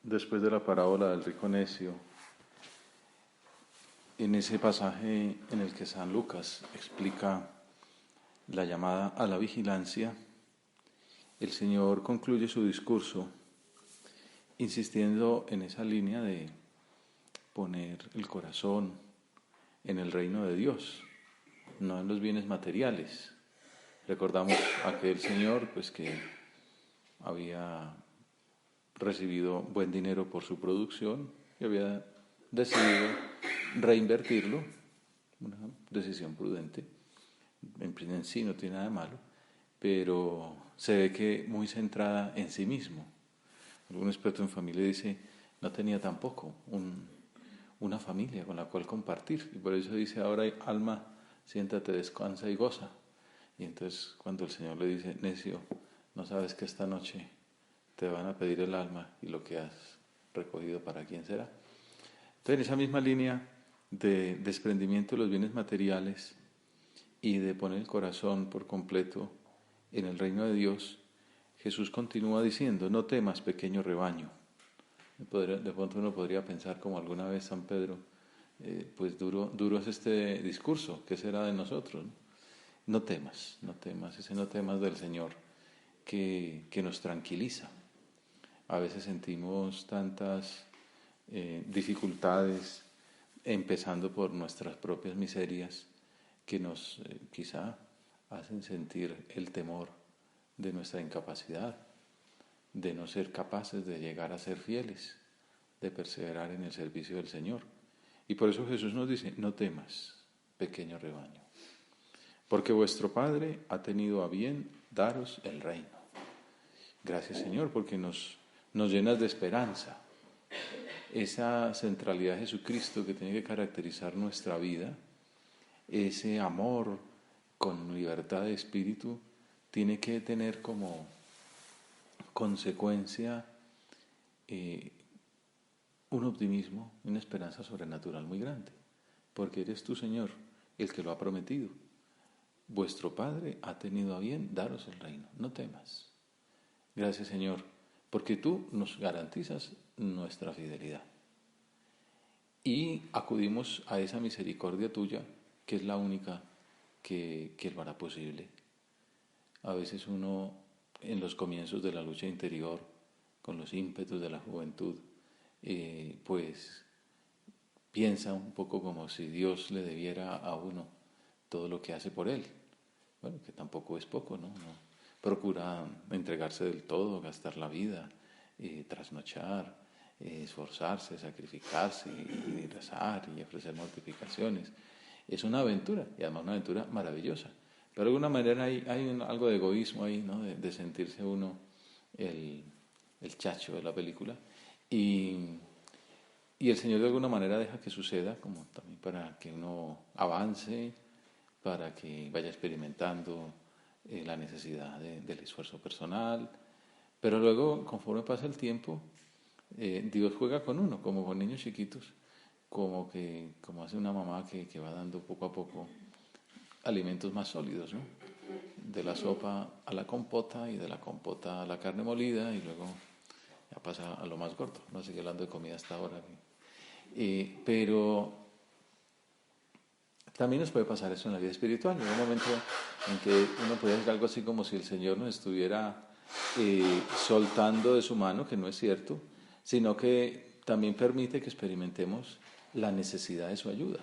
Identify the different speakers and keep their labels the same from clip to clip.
Speaker 1: después de la parábola del rico necio, en ese pasaje en el que San Lucas explica la llamada a la vigilancia, el Señor concluye su discurso insistiendo en esa línea de poner el corazón en el reino de Dios, no en los bienes materiales. Recordamos aquel señor pues que había recibido buen dinero por su producción y había decidido reinvertirlo, una decisión prudente. En sí no tiene nada de malo, pero se ve que muy centrada en sí mismo. Algún experto en familia dice, no tenía tampoco una familia con la cual compartir, y por eso dice, ahora alma, siéntate, descansa y goza. Y entonces cuando el Señor le dice, necio, no sabes que esta noche te van a pedir el alma y lo que has recogido, ¿para quién será? Entonces, en esa misma línea de desprendimiento de los bienes materiales y de poner el corazón por completo en el reino de Dios, Jesús continúa diciendo, no temas, pequeño rebaño. De pronto uno podría pensar, como alguna vez San Pedro, pues duro es este discurso, ¿qué será de nosotros? No temas, ese no temas del Señor que nos tranquiliza. A veces sentimos tantas dificultades, empezando por nuestras propias miserias, que nos quizá hacen sentir el temor de nuestra incapacidad, de no ser capaces de llegar a ser fieles, de perseverar en el servicio del Señor. Y por eso Jesús nos dice, no temas, pequeño rebaño, porque vuestro Padre ha tenido a bien daros el reino. Gracias, Señor, porque nos llenas de esperanza. Esa centralidad de Jesucristo que tiene que caracterizar nuestra vida, ese amor con libertad de espíritu, tiene que tener como consecuencia un optimismo, una esperanza sobrenatural muy grande, porque eres tú, Señor, el que lo ha prometido. Vuestro Padre ha tenido a bien daros el reino, no temas. Gracias, Señor, porque tú nos garantizas nuestra fidelidad. Y acudimos a esa misericordia tuya, que es la única que lo hará posible. A veces uno, en los comienzos de la lucha interior, con los ímpetus de la juventud, pues piensa un poco como si Dios le debiera a uno todo lo que hace por él. Bueno, que tampoco es poco, ¿no? Procura entregarse del todo, gastar la vida, trasnochar, esforzarse, sacrificarse y rezar y ofrecer mortificaciones. Es una aventura, y además una aventura maravillosa. Pero de alguna manera hay algo de egoísmo ahí, ¿no? De sentirse uno el chacho de la película. Y el Señor de alguna manera deja que suceda, como también para que uno avance, para que vaya experimentando la necesidad del esfuerzo personal. Pero luego, conforme pasa el tiempo, Dios juega con uno, como con niños chiquitos, como hace una mamá que va dando poco a poco alimentos más sólidos, ¿no? De la sopa a la compota y de la compota a la carne molida y luego ya pasa a lo más gordo. No sigue hablando de comida hasta ahora. Pero también nos puede pasar eso en la vida espiritual. En un momento en que uno puede decir algo así como si el Señor nos estuviera soltando de su mano, que no es cierto, sino que también permite que experimentemos la necesidad de su ayuda,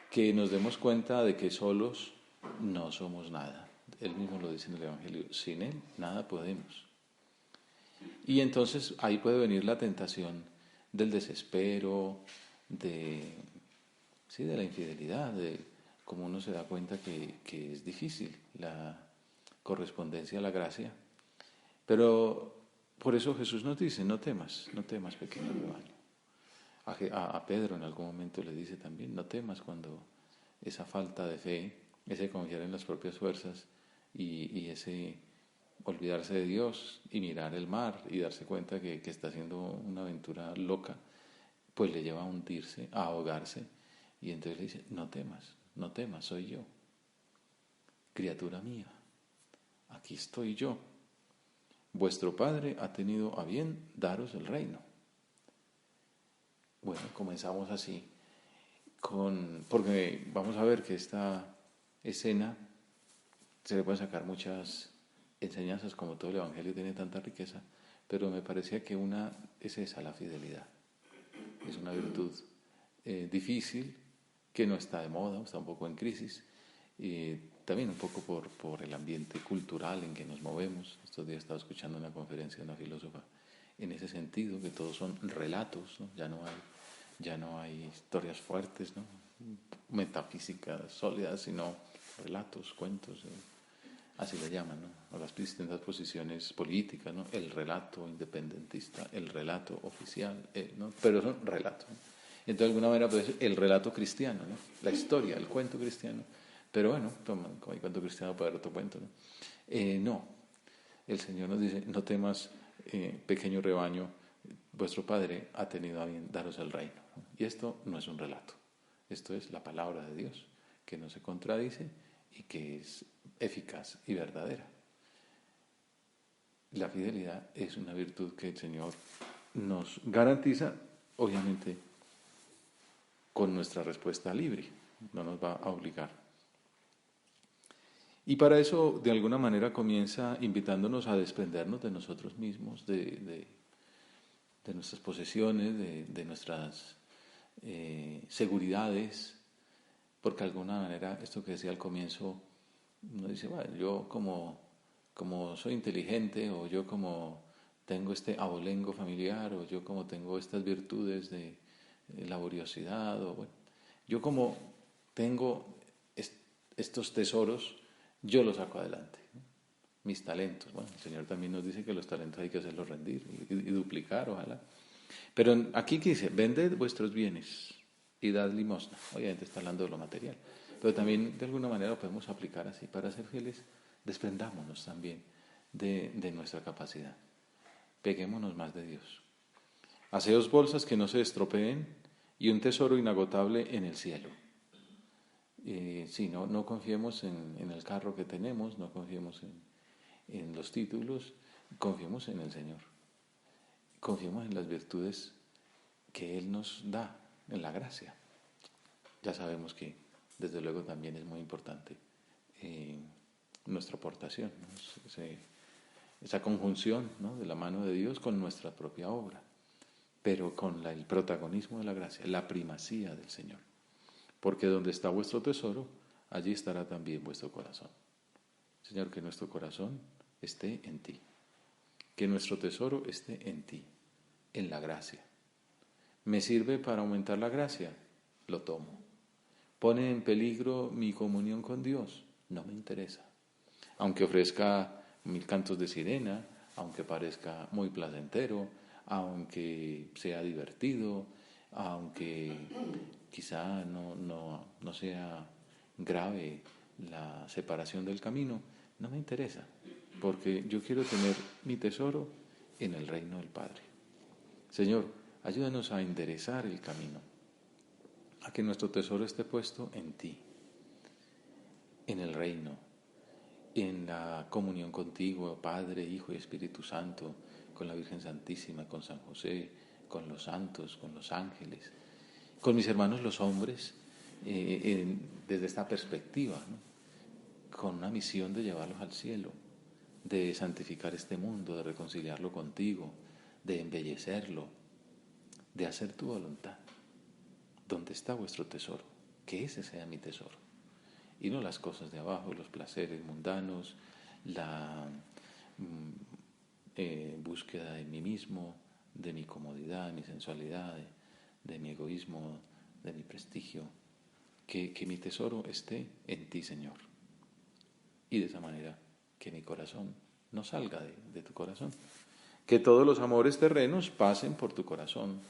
Speaker 1: que nos demos cuenta de que solos no somos nada. Él mismo lo dice en el Evangelio, sin Él nada podemos. Y entonces ahí puede venir la tentación del desespero, de la infidelidad, de cómo uno se da cuenta que es difícil la correspondencia a la gracia. Pero por eso Jesús nos dice, no temas, pequeño rebaño. A Pedro en algún momento le dice también, no temas cuando esa falta de fe, ese confiar en las propias fuerzas y ese olvidarse de Dios y mirar el mar y darse cuenta que está haciendo una aventura loca, pues le lleva a hundirse, a ahogarse. Y entonces le dice, no temas, soy yo. Criatura mía, aquí estoy yo. Vuestro Padre ha tenido a bien daros el reino. Bueno, comenzamos así, porque vamos a ver que esta escena se le pueden sacar muchas enseñanzas, como todo el Evangelio tiene tanta riqueza, pero me parecía que una es esa, la fidelidad. Es una virtud difícil, que no está de moda, está un poco en crisis, y también un poco por el ambiente cultural en que nos movemos. Estos días estaba escuchando una conferencia de una filósofa en ese sentido, que todos son relatos, ¿no? Ya no hay historias fuertes, ¿no? Metafísicas sólidas, sino relatos, cuentos, así le llaman, ¿no? A las distintas posiciones políticas, ¿no? El relato independentista, el relato oficial, ¿no? Pero son relatos, ¿no? Entonces, de alguna manera, pues, el relato cristiano, ¿no? La historia, el cuento cristiano. Pero bueno, como hay cuento cristiano puede haber otro cuento, ¿no? No, el Señor nos dice, no temas, pequeño rebaño, vuestro Padre ha tenido a bien daros el reino, ¿no? Y esto no es un relato, esto es la palabra de Dios, que no se contradice y que es eficaz y verdadera. La fidelidad es una virtud que el Señor nos garantiza, obviamente, con nuestra respuesta libre, no nos va a obligar. Y para eso, de alguna manera, comienza invitándonos a desprendernos de nosotros mismos, de nuestras posesiones, de nuestras seguridades, porque de alguna manera, esto que decía al comienzo, uno dice, bueno, yo como soy inteligente, o yo como tengo este abolengo familiar, o yo como tengo estas virtudes de laboriosidad, o bueno, yo como tengo estos tesoros, yo los saco adelante, ¿no? Mis talentos. Bueno, el Señor también nos dice que los talentos hay que hacerlos rendir y duplicar, ojalá. Pero aquí que dice, vended vuestros bienes y dad limosna. Obviamente está hablando de lo material, pero también de alguna manera lo podemos aplicar así. Para ser fieles, desprendámonos también de nuestra capacidad. Peguémonos más de Dios. Haceos bolsas que no se estropeen y un tesoro inagotable en el cielo. Sí, no confiemos en el carro que tenemos, no confiemos en los títulos, confiemos en el Señor. Confiemos en las virtudes que Él nos da, en la gracia. Ya sabemos que, desde luego, también es muy importante nuestra aportación, ¿no? Esa conjunción, ¿no?, de la mano de Dios con nuestra propia obra, pero con el protagonismo de la gracia, la primacía del Señor. Porque donde está vuestro tesoro, allí estará también vuestro corazón. Señor, que nuestro corazón esté en ti, que nuestro tesoro esté en ti, en la gracia. ¿Me sirve para aumentar la gracia? Lo tomo. ¿Pone en peligro mi comunión con Dios? No me interesa. Aunque ofrezca 1000 cantos de sirena, aunque parezca muy placentero, aunque sea divertido, aunque quizá no sea grave la separación del camino, no me interesa, porque yo quiero tener mi tesoro en el reino del Padre. Señor, ayúdanos a enderezar el camino, a que nuestro tesoro esté puesto en ti, en el reino, en la comunión contigo, Padre, Hijo y Espíritu Santo, con la Virgen Santísima, con San José, con los santos, con los ángeles, con mis hermanos los hombres, desde esta perspectiva, ¿no?, con una misión de llevarlos al cielo, de santificar este mundo, de reconciliarlo contigo, de embellecerlo, de hacer tu voluntad. ¿Dónde está vuestro tesoro? Que ese sea mi tesoro. Y no las cosas de abajo, los placeres mundanos, la búsqueda de mí mismo, de mi comodidad, de mi sensualidad, de mi egoísmo, de mi prestigio. Que mi tesoro esté en ti, Señor. Y de esa manera que mi corazón no salga de tu corazón. Que todos los amores terrenos pasen por tu corazón.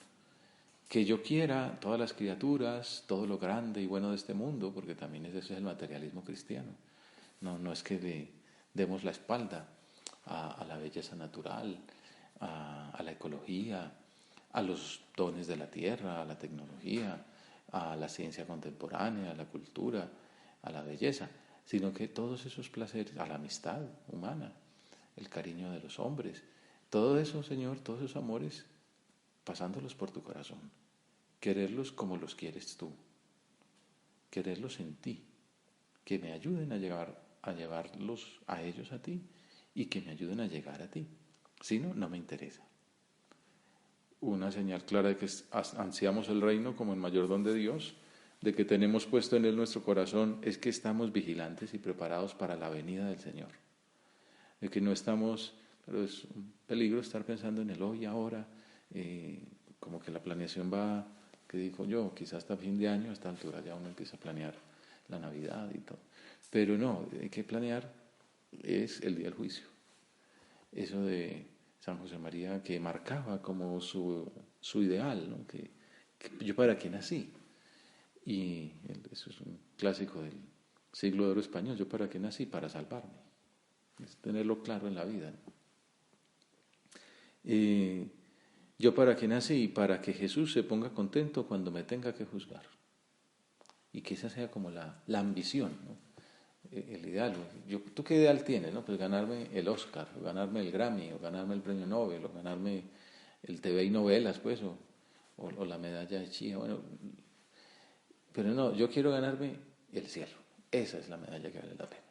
Speaker 1: Que yo quiera todas las criaturas, todo lo grande y bueno de este mundo, porque también ese es el materialismo cristiano. No es que le demos la espalda a la belleza natural, a la ecología, a los dones de la tierra, a la tecnología, a la ciencia contemporánea, a la cultura, a la belleza, sino que todos esos placeres, a la amistad humana, el cariño de los hombres, todo eso, Señor, todos esos amores, pasándolos por tu corazón. quererlos como los quieres tú, quererlos en ti, que me ayuden a llevarlos a ellos a ti y que me ayuden a llegar a ti. Si no, no me interesa. Una señal clara de que ansiamos el reino como el mayor don de Dios, de que tenemos puesto en él nuestro corazón, es que estamos vigilantes y preparados para la venida del Señor. De que no estamos, pero es un peligro estar pensando en el hoy, ahora, como que la planeación va, que digo yo, quizás hasta fin de año, a esta altura ya uno empieza a planear la Navidad y todo. Pero no, hay que planear es el día del juicio. Eso de San José María que marcaba como su ideal, ¿no? Que yo para qué nací. Y eso es un clásico del siglo de oro español, yo para qué nací, para salvarme. Es tenerlo claro en la vida, ¿no? Yo para qué nací, para que Jesús se ponga contento cuando me tenga que juzgar. Y que esa sea como la ambición, ¿no? El ideal. ¿Tú qué ideal tienes? ¿No? Pues ganarme el Oscar, o ganarme el Grammy, o ganarme el premio Nobel, o ganarme el TV y novelas, pues, o la medalla de Chía. Bueno, pero no, yo quiero ganarme el cielo. Esa es la medalla que vale la pena.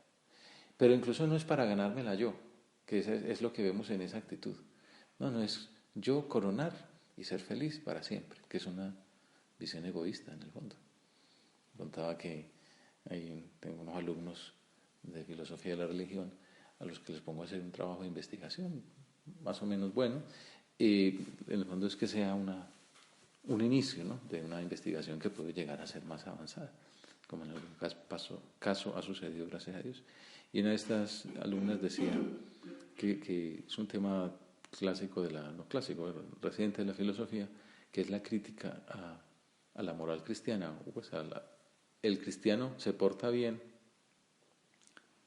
Speaker 1: Pero incluso no es para ganármela yo, que es lo que vemos en esa actitud. No es yo coronar y ser feliz para siempre, que es una visión egoísta en el fondo. Contaba que tengo unos alumnos de filosofía de la religión a los que les pongo a hacer un trabajo de investigación más o menos bueno, y en el fondo es que sea un inicio, ¿no?, de una investigación que puede llegar a ser más avanzada, como en algún caso ha sucedido, gracias a Dios. Y una de estas alumnas decía que es un tema clásico no clásico, reciente de la filosofía, que es la crítica a la moral cristiana, pues el cristiano se porta bien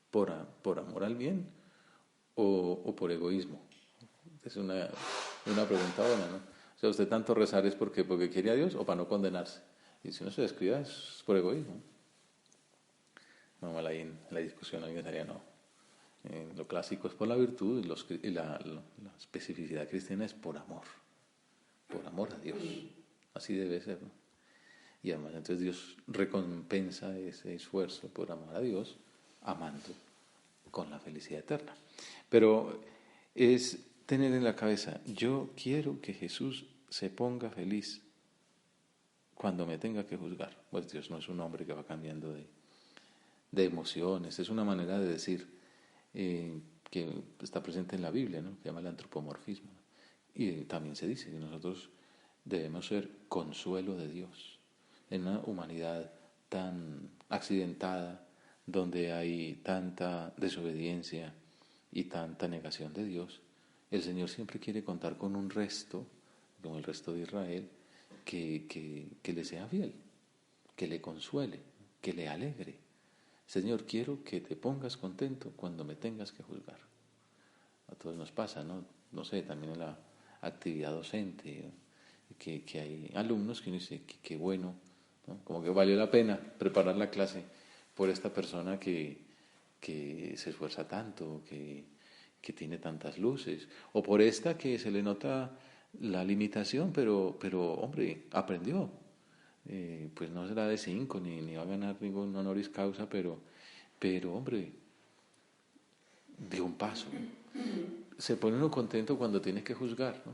Speaker 1: por amor al bien o por egoísmo. Es una pregunta buena, ¿no? O sea, usted tanto rezar es porque quiere a Dios o para no condenarse. Y si uno se descuida es por egoísmo. Normal ahí en la discusión alguien diría no. Lo clásico es por la virtud y la especificidad cristiana es por amor a Dios. Así debe ser, ¿no? Y además entonces Dios recompensa ese esfuerzo por amar a Dios amando con la felicidad eterna. Pero es tener en la cabeza, yo quiero que Jesús se ponga feliz cuando me tenga que juzgar. Pues Dios no es un hombre que va cambiando de emociones, es una manera de decir que está presente en la Biblia, ¿no?, que se llama el antropomorfismo. Y también se dice que nosotros debemos ser consuelo de Dios en una humanidad tan accidentada, donde hay tanta desobediencia y tanta negación de Dios. El Señor siempre quiere contar con un resto, como el resto de Israel, que le sea fiel, que le consuele, que le alegre. Señor, quiero que te pongas contento cuando me tengas que juzgar. A todos nos pasa, ¿no? No sé, también en la actividad docente, que hay alumnos que uno dice, qué bueno, ¿no? Como que valió la pena preparar la clase por esta persona que se esfuerza tanto, que tiene tantas luces, o por esta que se le nota la limitación, pero hombre, aprendió. Pues no será de 5 ni va a ganar ningún honoris causa, pero hombre, dio un paso. Se pone uno contento cuando tiene que juzgar, ¿no?,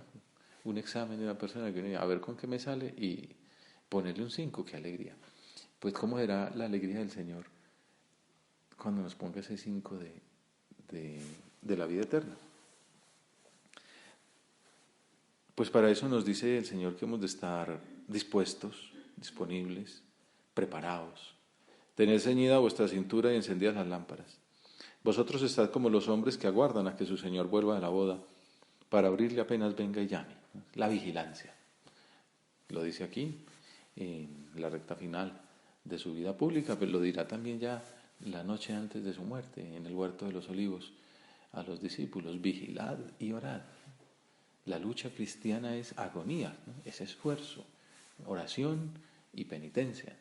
Speaker 1: un examen de una persona que viene a ver con qué me sale y ponerle un 5, qué alegría. Pues cómo será la alegría del Señor cuando nos ponga ese 5 de la vida eterna. Pues para eso nos dice el Señor que hemos de estar dispuestos, disponibles, preparados. Tened ceñida vuestra cintura y encendidas las lámparas. Vosotros estad como los hombres que aguardan a que su Señor vuelva de la boda para abrirle apenas venga y llame. La vigilancia. Lo dice aquí, en la recta final de su vida pública, pero lo dirá también ya la noche antes de su muerte, en el huerto de los olivos, a los discípulos: vigilad y orad. La lucha cristiana es agonía, ¿no?, es esfuerzo, oración y penitencia.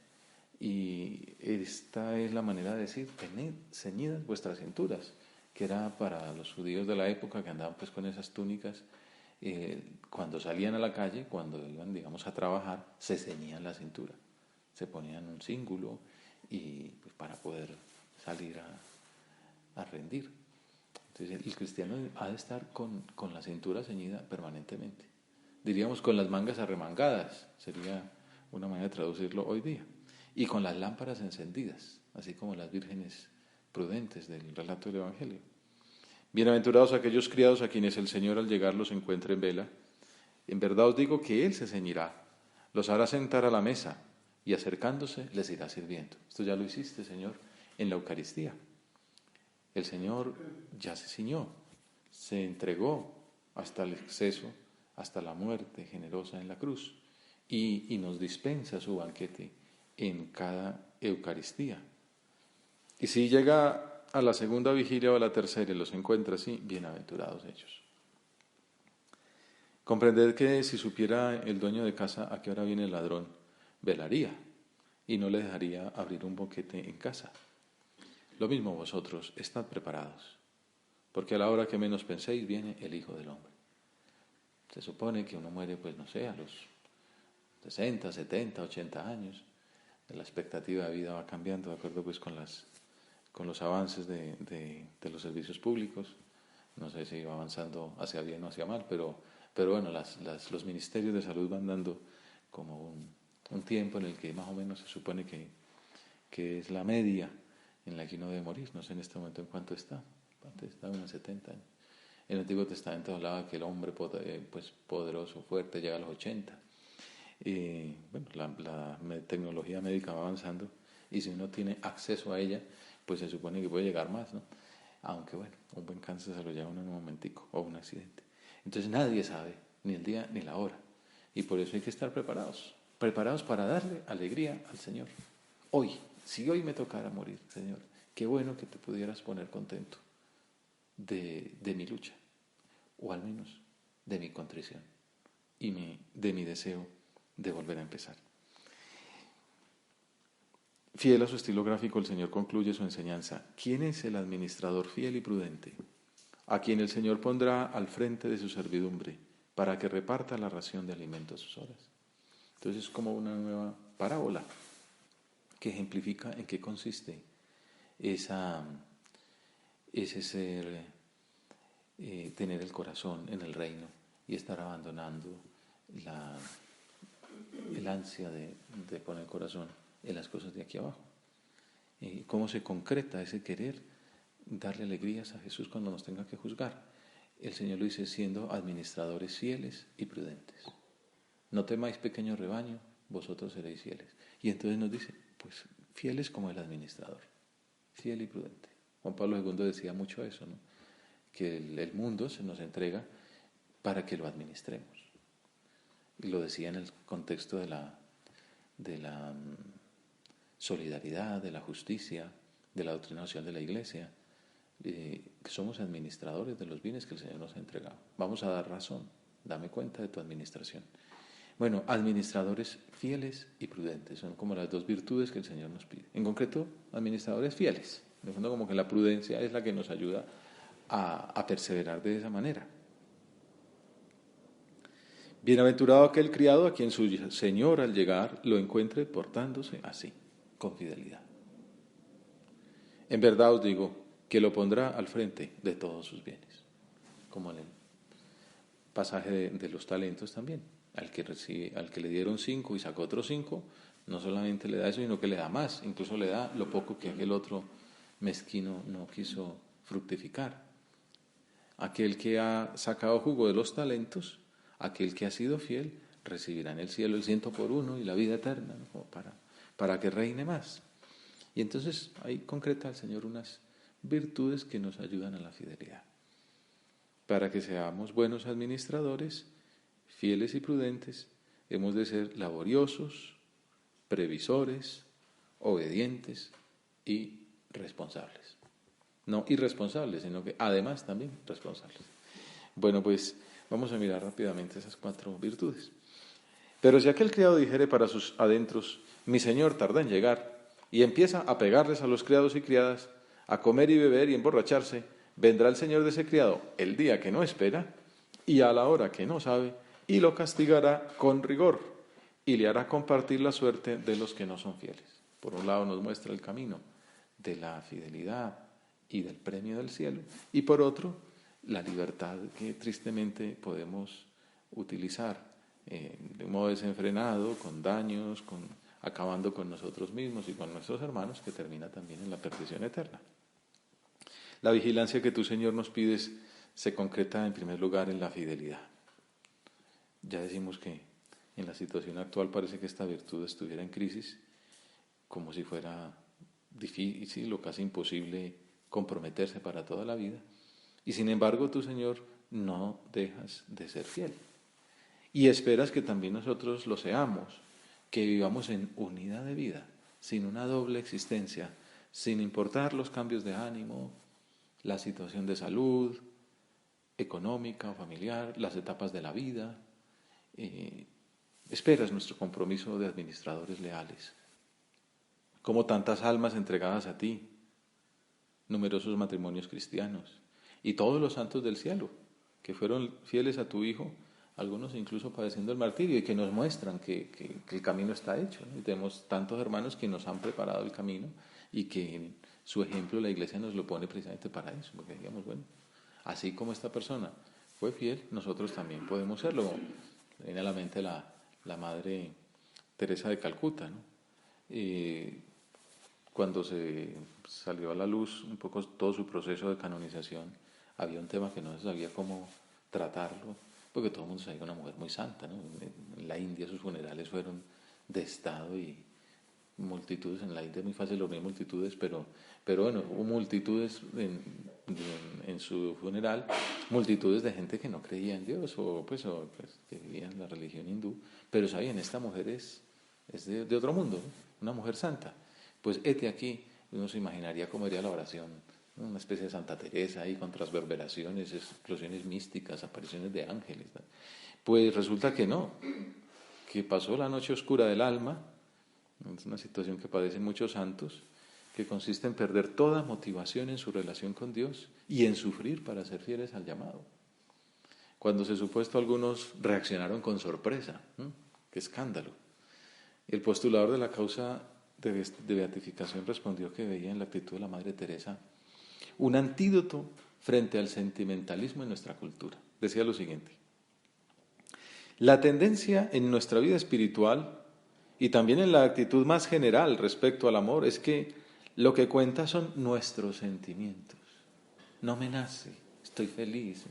Speaker 1: Y esta es la manera de decir: tened ceñidas vuestras cinturas, que era para los judíos de la época que andaban pues con esas túnicas Cuando salían a la calle, cuando iban, digamos, a trabajar, se ceñían la cintura, se ponían un cíngulo y pues, para poder salir a rendir. Entonces el cristiano ha de estar con la cintura ceñida permanentemente. Diríamos con las mangas arremangadas, sería una manera de traducirlo hoy día. Y con las lámparas encendidas, así como las vírgenes prudentes del relato del Evangelio. Bienaventurados aquellos criados a quienes el Señor al llegar los encuentre en vela. En verdad os digo que Él se ceñirá, los hará sentar a la mesa y acercándose les irá sirviendo. Esto ya lo hiciste, Señor, en la Eucaristía. El Señor ya se ciñó, se entregó hasta el exceso, hasta la muerte generosa en la cruz y nos dispensa su banquete en cada Eucaristía. Y si llega a la segunda vigilia o a la tercera y los encuentra así, bienaventurados ellos. Comprended que si supiera el dueño de casa a qué hora viene el ladrón, velaría y no le dejaría abrir un boquete en casa. Lo mismo vosotros, estad preparados, porque a la hora que menos penséis viene el Hijo del Hombre. Se supone que uno muere, pues no sé, a los 60, 70, 80 años. La expectativa de vida va cambiando de acuerdo pues con los avances de los servicios públicos. No sé si va avanzando hacia bien o hacia mal, pero bueno, los ministerios de salud van dando como un tiempo en el que más o menos se supone que es la media en la que uno debe morir. No sé en este momento en cuánto está. Antes estaba en 70 años. En el Antiguo Testamento hablaba que el hombre pues, poderoso, fuerte, llega a los 80. Y bueno, la tecnología médica va avanzando y si uno tiene acceso a ella, pues se supone que puede llegar más, ¿no? Aunque bueno, un buen cáncer se lo lleva uno en un momentico o un accidente. Entonces nadie sabe ni el día ni la hora y por eso hay que estar preparados para darle alegría al Señor. Hoy, si hoy me tocara morir, Señor, qué bueno que te pudieras poner contento de mi lucha, o al menos de mi contrición y de mi deseo de volver a empezar. Fiel a su estilo gráfico, el Señor concluye su enseñanza. ¿Quién es el administrador fiel y prudente? A quien el Señor pondrá al frente de su servidumbre para que reparta la ración de alimento a sus horas. Entonces es como una nueva parábola que ejemplifica en qué consiste ese ser, tener el corazón en el reino y estar abandonando el ansia de poner el corazón en las cosas de aquí abajo. ¿Cómo se concreta ese querer darle alegrías a Jesús cuando nos tenga que juzgar? El Señor lo dice siendo administradores fieles y prudentes. No temáis, pequeño rebaño, vosotros seréis fieles. Y entonces nos dice, pues fieles como el administrador, fiel y prudente. Juan Pablo II decía mucho eso, ¿no? Que el mundo se nos entrega para que lo administremos. Y lo decía en el contexto de la solidaridad, de la justicia, de la doctrina social de la Iglesia, que somos administradores de los bienes que el Señor nos ha entregado. Vamos a dar razón, dame cuenta de tu administración. Bueno, administradores fieles y prudentes, son como las dos virtudes que el Señor nos pide. En concreto, administradores fieles. De fondo, como que la prudencia es la que nos ayuda a perseverar de esa manera. Bienaventurado aquel criado a quien su Señor al llegar lo encuentre portándose así, con fidelidad. En verdad os digo que lo pondrá al frente de todos sus bienes, como en el pasaje de los talentos también. Al que le dieron 5 y sacó otros 5, no solamente le da eso, sino que le da más, incluso le da lo poco que aquel otro mezquino no quiso fructificar. Aquel que ha sacado jugo de los talentos, aquel que ha sido fiel, recibirá en el cielo el 100 por 1 y la vida eterna, ¿no? Como para que reine más. Y entonces ahí concreta el Señor unas virtudes que nos ayudan a la fidelidad. Para que seamos buenos administradores, fieles y prudentes, hemos de ser laboriosos, previsores, obedientes y responsables. No irresponsables, sino que además también responsables. Bueno, pues vamos a mirar rápidamente esas 4 virtudes. Pero si aquel criado dijere para sus adentros, mi señor tarda en llegar, y empieza a pegarles a los criados y criadas, a comer y beber y emborracharse, vendrá el señor de ese criado el día que no espera y a la hora que no sabe, y lo castigará con rigor, y le hará compartir la suerte de los que no son fieles. Por un lado nos muestra el camino de la fidelidad y del premio del cielo, y por otro, la libertad que tristemente podemos utilizar de un modo desenfrenado, con daños, acabando con nosotros mismos y con nuestros hermanos, que termina también en la perdición eterna. La vigilancia que tú, Señor, nos pides se concreta en primer lugar en la fidelidad. Ya decimos que en la situación actual parece que esta virtud estuviera en crisis, como si fuera difícil o casi imposible comprometerse para toda la vida. Y sin embargo, tú, Señor, no dejas de ser fiel. Y esperas que también nosotros lo seamos, que vivamos en unidad de vida, sin una doble existencia, sin importar los cambios de ánimo, la situación de salud, económica o familiar, las etapas de la vida. Esperas nuestro compromiso de administradores leales. Como tantas almas entregadas a ti, numerosos matrimonios cristianos y todos los santos del cielo que fueron fieles a tu Hijo, algunos incluso padeciendo el martirio y que nos muestran que el camino está hecho, ¿no? Y tenemos tantos hermanos que nos han preparado el camino y que en su ejemplo la Iglesia nos lo pone precisamente para eso, porque digamos, bueno, así como esta persona fue fiel, nosotros también podemos serlo. Viene a la mente la Madre Teresa de Calcuta, ¿no? Cuando se salió a la luz un poco todo su proceso de canonización, había un tema que no se sabía cómo tratarlo, porque todo el mundo sabía que era una mujer muy santa, ¿no? En la India sus funerales fueron de Estado y multitudes, en la India es muy fácil reunir multitudes, pero bueno, hubo multitudes en su funeral, multitudes de gente que no creía en Dios o que vivía en la religión hindú, pero sabían, esta mujer es de otro mundo, ¿no? Una mujer santa. Pues hete aquí, uno se imaginaría cómo iría la oración, ¿no? Una especie de Santa Teresa ahí con transverberaciones, explosiones místicas, apariciones de ángeles, ¿no? Pues resulta que no, que pasó la noche oscura del alma. Es una situación que padecen muchos santos, que consiste en perder toda motivación en su relación con Dios y en sufrir para ser fieles al llamado. Cuando se supo esto, algunos reaccionaron con sorpresa. ¡Qué escándalo! El postulador de la causa de beatificación respondió que veía en la actitud de la Madre Teresa un antídoto frente al sentimentalismo en nuestra cultura. Decía lo siguiente: la tendencia en nuestra vida espiritual y también en la actitud más general respecto al amor es que lo que cuenta son nuestros sentimientos. No me nace, estoy feliz.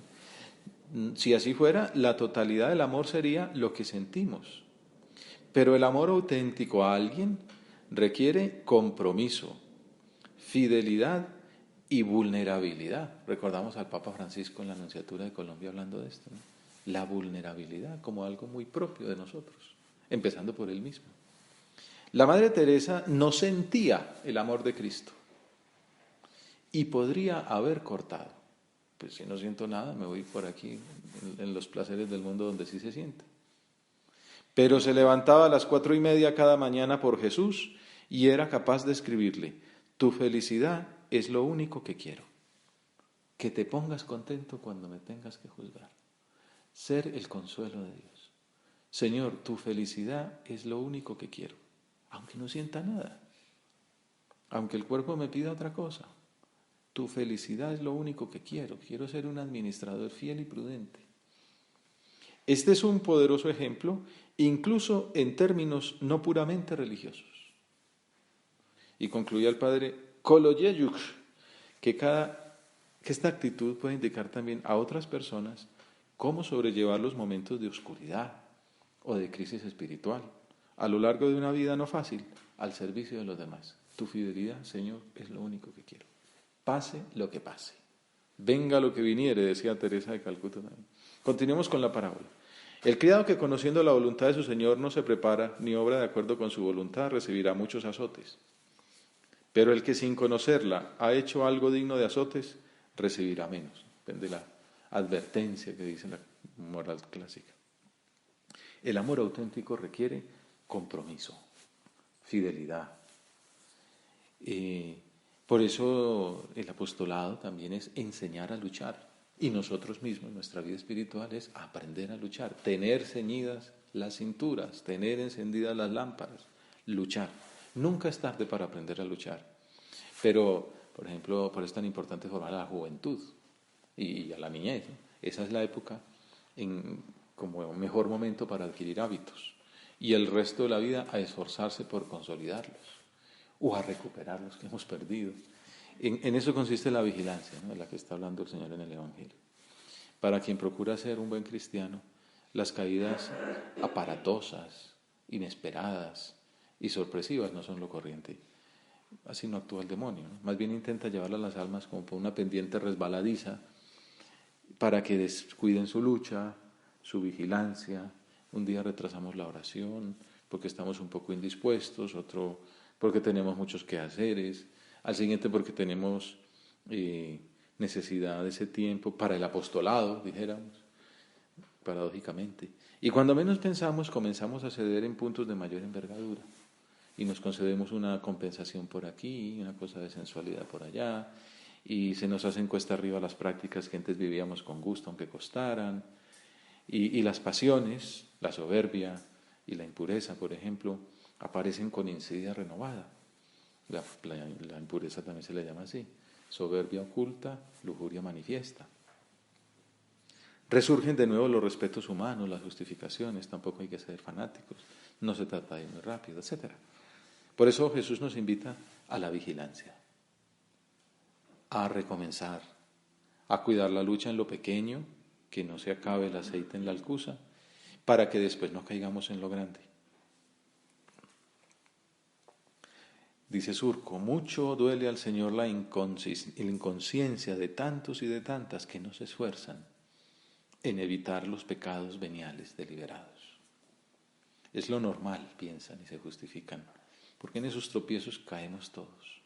Speaker 1: Si así fuera, la totalidad del amor sería lo que sentimos. Pero el amor auténtico a alguien requiere compromiso, fidelidad y vulnerabilidad. Recordamos al Papa Francisco en la Nunciatura de Colombia hablando de esto, ¿no? La vulnerabilidad como algo muy propio de nosotros, empezando por él mismo. La Madre Teresa no sentía el amor de Cristo y podría haber cortado. Pues si no siento nada, me voy por aquí en los placeres del mundo donde sí se siente. Pero se levantaba a las 4:30 cada mañana por Jesús y era capaz de escribirle: tu felicidad es lo único que quiero. Que te pongas contento cuando me tengas que juzgar. Ser el consuelo de Dios. Señor, tu felicidad es lo único que quiero. Aunque no sienta nada, aunque el cuerpo me pida otra cosa, tu felicidad es lo único que quiero. Quiero ser un administrador fiel y prudente. Este es un poderoso ejemplo, incluso en términos no puramente religiosos. Y concluía el padre Koloyeyuk que esta actitud puede indicar también a otras personas cómo sobrellevar los momentos de oscuridad o de crisis espiritual a lo largo de una vida no fácil, al servicio de los demás. Tu fidelidad, Señor, es lo único que quiero. Pase lo que pase. Venga lo que viniere, decía Teresa de Calcuta también. Continuemos con la parábola. El criado que, conociendo la voluntad de su Señor, no se prepara ni obra de acuerdo con su voluntad, recibirá muchos azotes. Pero el que sin conocerla ha hecho algo digno de azotes, recibirá menos. Depende de la advertencia que dice la moral clásica. El amor auténtico requiere compromiso, fidelidad. Por eso el apostolado también es enseñar a luchar. Y nosotros mismos, nuestra vida espiritual es aprender a luchar, tener ceñidas las cinturas, tener encendidas las lámparas, luchar. Nunca es tarde para aprender a luchar. Pero, por ejemplo, por eso es tan importante formar a la juventud y a la niñez, ¿no? Esa es la época como mejor momento para adquirir hábitos. Y el resto de la vida a esforzarse por consolidarlos o a recuperar los que hemos perdido. En eso consiste la vigilancia, ¿no?, de la que está hablando el Señor en el Evangelio. Para quien procura ser un buen cristiano, las caídas aparatosas, inesperadas y sorpresivas no son lo corriente. Así no actúa el demonio, ¿no? Más bien intenta llevar a las almas como por una pendiente resbaladiza para que descuiden su lucha, su vigilancia. Un día retrasamos la oración porque estamos un poco indispuestos, otro porque tenemos muchos quehaceres, al siguiente porque tenemos necesidad de ese tiempo para el apostolado, dijéramos, paradójicamente. Y cuando menos pensamos, comenzamos a ceder en puntos de mayor envergadura y nos concedemos una compensación por aquí, una cosa de sensualidad por allá, y se nos hacen cuesta arriba las prácticas que antes vivíamos con gusto, aunque costaran, y las pasiones, la soberbia y la impureza, por ejemplo, aparecen con insidia renovada. La impureza también se le llama así, soberbia oculta, lujuria manifiesta. Resurgen de nuevo los respetos humanos, las justificaciones, tampoco hay que ser fanáticos, no se trata de ir muy rápido, etc. Por eso Jesús nos invita a la vigilancia, a recomenzar, a cuidar la lucha en lo pequeño, que no se acabe el aceite en la alcuza, para que después no caigamos en lo grande. Dice Surco, mucho duele al Señor la inconsciencia de tantos y de tantas que no se esfuerzan en evitar los pecados veniales deliberados. Es lo normal, piensan y se justifican, porque en esos tropiezos caemos todos.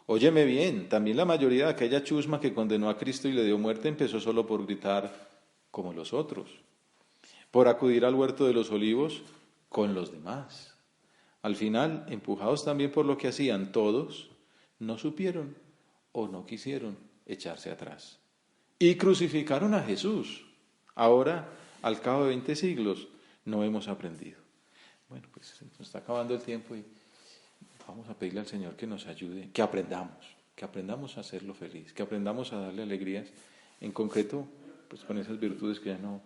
Speaker 1: Óyeme bien, también la mayoría de aquella chusma que condenó a Cristo y le dio muerte empezó solo por gritar como los otros, por acudir al huerto de los olivos con los demás. Al final, empujados también por lo que hacían todos, no supieron o no quisieron echarse atrás. Y crucificaron a Jesús. Ahora, al cabo de 20 siglos, no hemos aprendido. Bueno, pues se nos está acabando el tiempo y vamos a pedirle al Señor que nos ayude, que aprendamos a hacerlo feliz, que aprendamos a darle alegrías, en concreto, pues con esas virtudes que ya no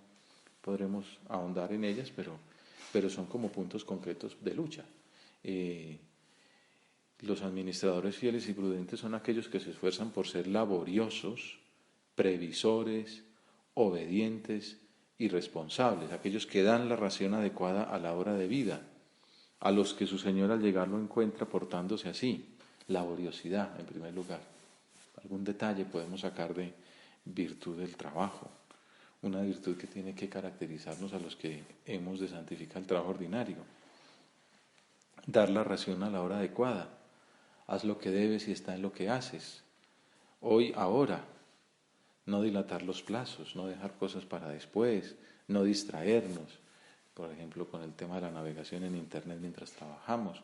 Speaker 1: podremos ahondar en ellas, pero son como puntos concretos de lucha. Los administradores fieles y prudentes son aquellos que se esfuerzan por ser laboriosos, previsores, obedientes y responsables, aquellos que dan la ración adecuada a la hora de vida, a los que su Señor al llegar lo encuentra portándose así, laboriosidad en primer lugar. Algún detalle podemos sacar de virtud del trabajo, una virtud que tiene que caracterizarnos a los que hemos de santificar el trabajo ordinario. Dar la ración a la hora adecuada. Haz lo que debes y está en lo que haces. Hoy, ahora. No dilatar los plazos, no dejar cosas para después, no distraernos, por ejemplo, con el tema de la navegación en Internet mientras trabajamos.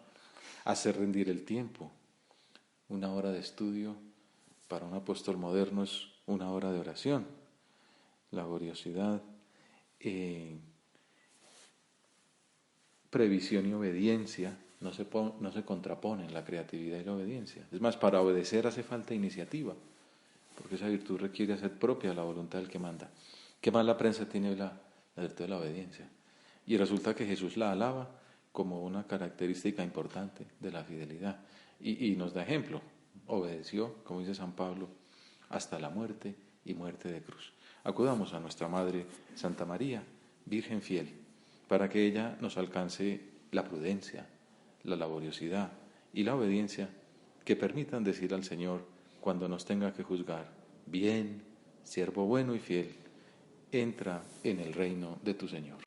Speaker 1: Hacer rendir el tiempo. 1 hora de estudio para un apóstol moderno es 1 hora de oración. Laboriosidad, previsión y obediencia no se contraponen, la creatividad y la obediencia. Es más, para obedecer hace falta iniciativa, porque esa virtud requiere hacer propia la voluntad del que manda. ¿Qué más la prensa tiene la virtud de la obediencia? Y resulta que Jesús la alaba como una característica importante de la fidelidad. Y nos da ejemplo. Obedeció, como dice San Pablo, hasta la muerte y muerte de cruz. Acudamos a nuestra Madre Santa María, Virgen fiel, para que ella nos alcance la prudencia, la laboriosidad y la obediencia que permitan decir al Señor cuando nos tenga que juzgar: bien, siervo bueno y fiel, entra en el reino de tu Señor.